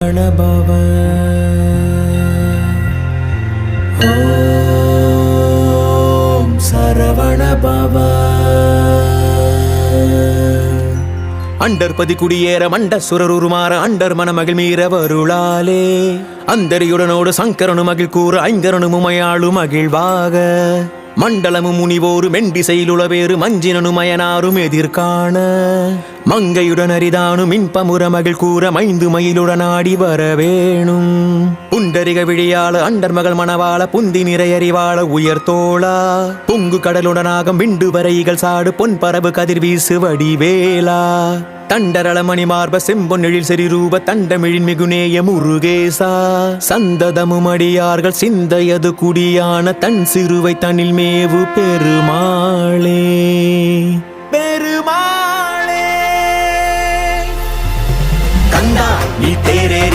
பவ ஓம் சரவண பவ. அண்டர்பதி குடியேற மண்ட சுரருமாற அண்டர் மனமகிழ் மீற வருளாலே அந்தரியுடனோடு சங்கரனு மகிழ் கூற ஐங்கரனு மயாளு மகிழ்வாக மண்டலமு முனிவோரு மெண்டிசையிலுளவேறு மஞ்சினனு மயனாரும் எதிர்காண மங்கையுடன் அரிதானு மின்பமுற மகிழ் கூற மைந்து மயிலுடன் ஆடி வரவேணும் புண்டரிக விழியாள அண்டர் மகள் மணவாள புந்தி நிறையறிவாள உயர்த்தோளா பொங்கு கடலுடனாக விண்டு வரைகள் சாடு பொன் பரவு கதிர் வீசு வடிவேலா தண்டரள மணிமார்ப செம்பொன்னெழில் செறிரூப தண்டமிழின் மிகுநேய முருகேசா சந்ததமும் அடியார்கள் சிந்தையது குடியான தன் சிறுவை தனில் மேவு பெருமாளே பெருமாளே கந்தா நீ தேரேறி